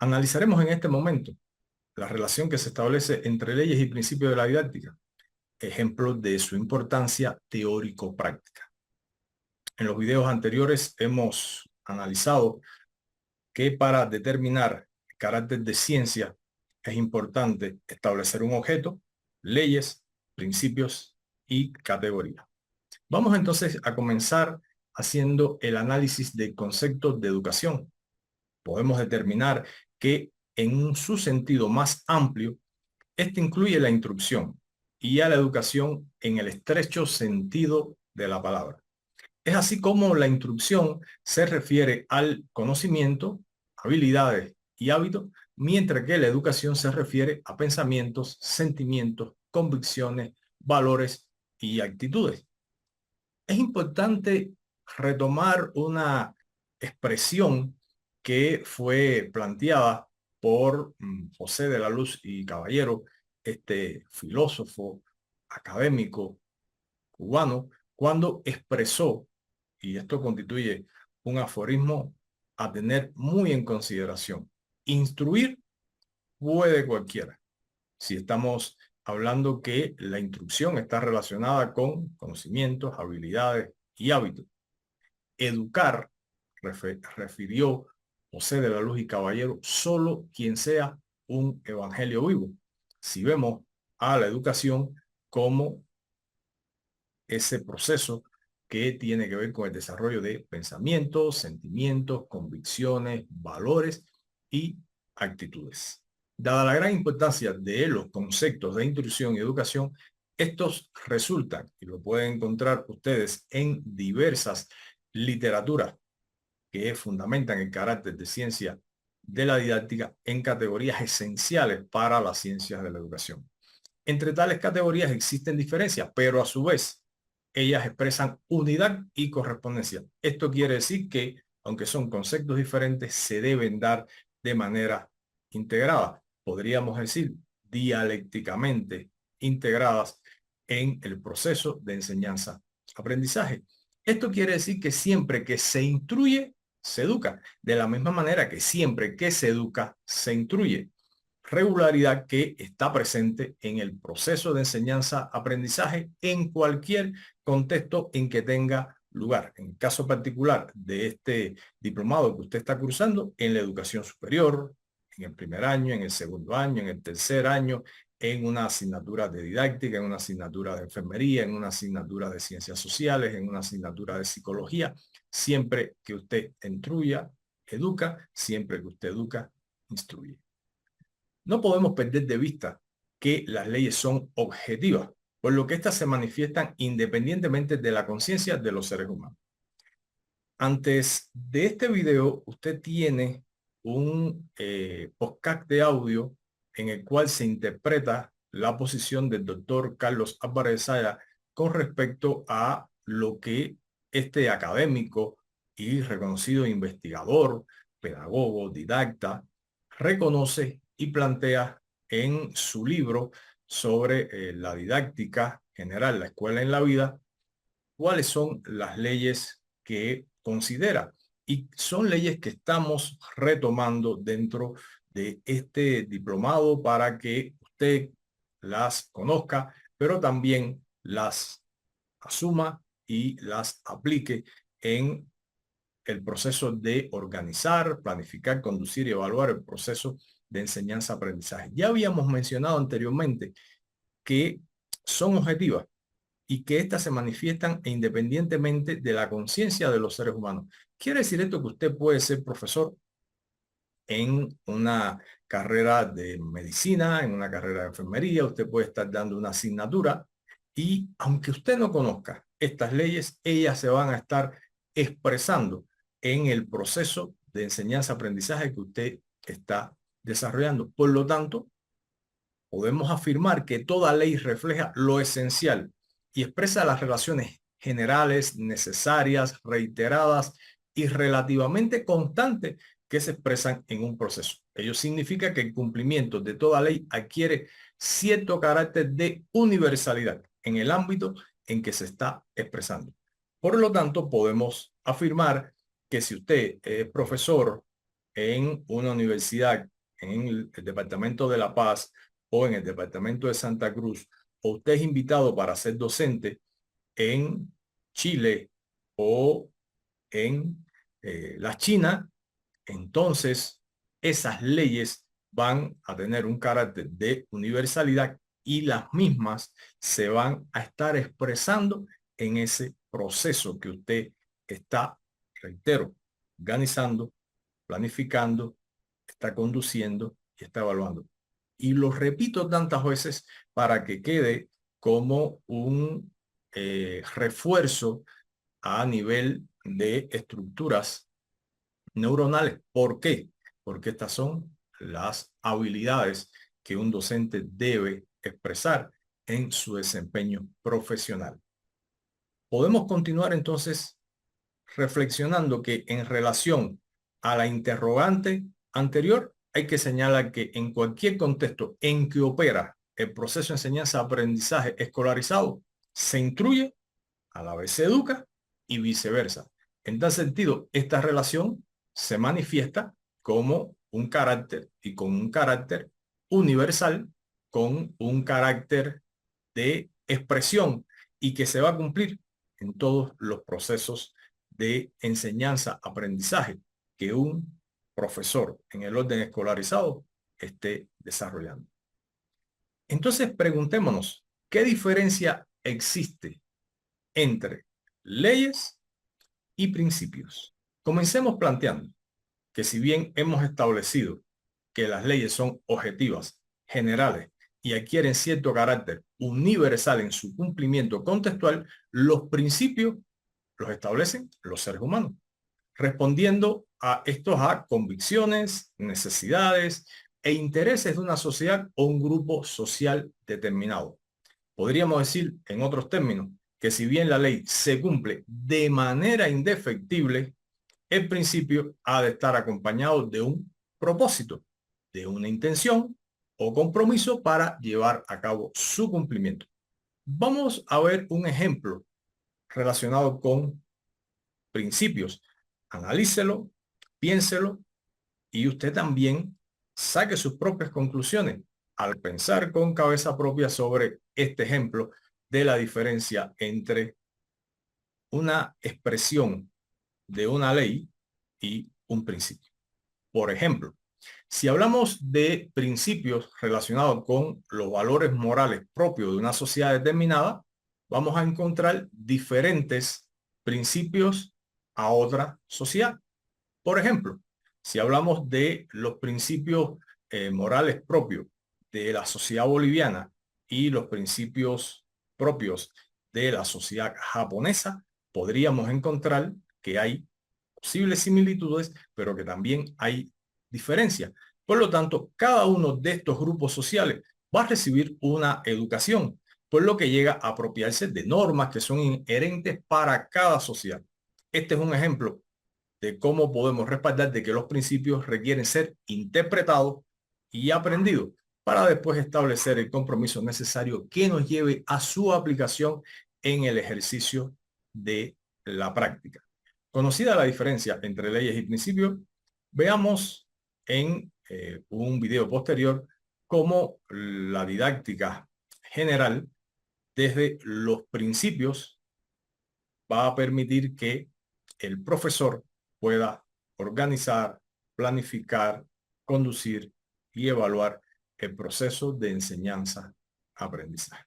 Analizaremos en este momento la relación que se establece entre leyes y principios de la didáctica, ejemplos de su importancia teórico-práctica. En los videos anteriores hemos analizado que para determinar el carácter de ciencia es importante establecer un objeto, leyes, principios y categorías. Vamos entonces a comenzar haciendo el análisis de conceptos de educación. Podemos determinar que en su sentido más amplio, este incluye la instrucción y a la educación en el estrecho sentido de la palabra. Es así como la instrucción se refiere al conocimiento, habilidades y hábitos, mientras que la educación se refiere a pensamientos, sentimientos, convicciones, valores y actitudes. Es importante retomar una expresión que fue planteada por José de la Luz y Caballero, este filósofo académico cubano, cuando expresó, y esto constituye un aforismo a tener muy en consideración: instruir puede cualquiera. Si estamos hablando que la instrucción está relacionada con conocimientos, habilidades y hábitos. Educar, refirió José de la Luz y Caballero, solo quien sea un evangelio vivo. Si vemos a la educación como ese proceso que tiene que ver con el desarrollo de pensamientos, sentimientos, convicciones, valores y actitudes. Dada la gran importancia de los conceptos de instrucción y educación, estos resultan, y lo pueden encontrar ustedes en diversas literaturas que fundamentan el carácter de ciencia de la didáctica, en categorías esenciales para las ciencias de la educación. Entre tales categorías existen diferencias, pero a su vez ellas expresan unidad y correspondencia. Esto quiere decir que, aunque son conceptos diferentes, se deben dar de manera integrada. Podríamos decir dialécticamente integradas en el proceso de enseñanza-aprendizaje. Esto quiere decir que siempre que se instruye, se educa. De la misma manera que siempre que se educa, se instruye. Regularidad que está presente en el proceso de enseñanza-aprendizaje en cualquier contexto en que tenga lugar. En el caso particular de este diplomado que usted está cursando, en la educación superior, en el primer año, en el segundo año, en el tercer año, en una asignatura de didáctica, en una asignatura de enfermería, en una asignatura de ciencias sociales, en una asignatura de psicología, siempre que usted instruya, educa; siempre que usted educa, instruye. No podemos perder de vista que las leyes son objetivas, por lo que éstas se manifiestan independientemente de la conciencia de los seres humanos. Antes de este video, usted tiene un podcast de audio en el cual se interpreta la posición del doctor Carlos Álvarez Saya con respecto a lo que este académico y reconocido investigador, pedagogo, didacta, reconoce y plantea en su libro sobre la didáctica general, la escuela en la vida, cuáles son las leyes que considera. Y son leyes que estamos retomando dentro de este diplomado para que usted las conozca, pero también las asuma y las aplique en el proceso de organizar, planificar, conducir y evaluar el proceso de enseñanza-aprendizaje. Ya habíamos mencionado anteriormente que son objetivas y que éstas se manifiestan independientemente de la conciencia de los seres humanos. Quiere decir esto que usted puede ser profesor en una carrera de medicina, en una carrera de enfermería; usted puede estar dando una asignatura y aunque usted no conozca estas leyes, ellas se van a estar expresando en el proceso de enseñanza-aprendizaje que usted está desarrollando. Por lo tanto, podemos afirmar que toda ley refleja lo esencial y expresa las relaciones generales, necesarias, reiteradas y relativamente constantes que se expresan en un proceso. Ello significa que el cumplimiento de toda ley adquiere cierto carácter de universalidad en el ámbito en que se está expresando. Por lo tanto, podemos afirmar que si usted es profesor en una universidad en el departamento de La Paz o en el departamento de Santa Cruz, o usted es invitado para ser docente en Chile o en la China, entonces esas leyes van a tener un carácter de universalidad y las mismas se van a estar expresando en ese proceso que usted está, reitero, organizando, planificando, está conduciendo y está evaluando. Y lo repito tantas veces para que quede como un refuerzo a nivel de estructuras neuronales. ¿Por qué? Porque estas son las habilidades que un docente debe expresar en su desempeño profesional. Podemos continuar entonces reflexionando que en relación a la interrogante anterior, hay que señalar que en cualquier contexto en que opera el proceso de enseñanza-aprendizaje escolarizado, se instruye, a la vez se educa y viceversa. En tal sentido, esta relación se manifiesta como un carácter y con un carácter universal, con un carácter de expresión y que se va a cumplir en todos los procesos de enseñanza-aprendizaje que un profesor en el orden escolarizado esté desarrollando. Entonces preguntémonos, ¿qué diferencia existe entre leyes y principios? Comencemos planteando que si bien hemos establecido que las leyes son objetivas, generales y adquieren cierto carácter universal en su cumplimiento contextual, los principios los establecen los seres humanos, respondiendo a estos a convicciones, necesidades e intereses de una sociedad o un grupo social determinado. Podríamos decir, en otros términos, que si bien la ley se cumple de manera indefectible, el principio ha de estar acompañado de un propósito, de una intención o compromiso para llevar a cabo su cumplimiento. Vamos a ver un ejemplo relacionado con principios. Analícelo, piénselo y usted también saque sus propias conclusiones al pensar con cabeza propia sobre este ejemplo de la diferencia entre una expresión de una ley y un principio. Por ejemplo, si hablamos de principios relacionados con los valores morales propios de una sociedad determinada, vamos a encontrar diferentes principios a otra sociedad. Por ejemplo, si hablamos de los principios morales propios de la sociedad boliviana y los principios propios de la sociedad japonesa, podríamos encontrar que hay posibles similitudes, pero que también hay diferencias. Por lo tanto, cada uno de estos grupos sociales va a recibir una educación, por lo que llega a apropiarse de normas que son inherentes para cada sociedad. Este es un ejemplo de cómo podemos respaldar de que los principios requieren ser interpretados y aprendidos para después establecer el compromiso necesario que nos lleve a su aplicación en el ejercicio de la práctica. Conocida la diferencia entre leyes y principios, veamos en un video posterior cómo la didáctica general desde los principios va a permitir que el profesor pueda organizar, planificar, conducir y evaluar el proceso de enseñanza-aprendizaje.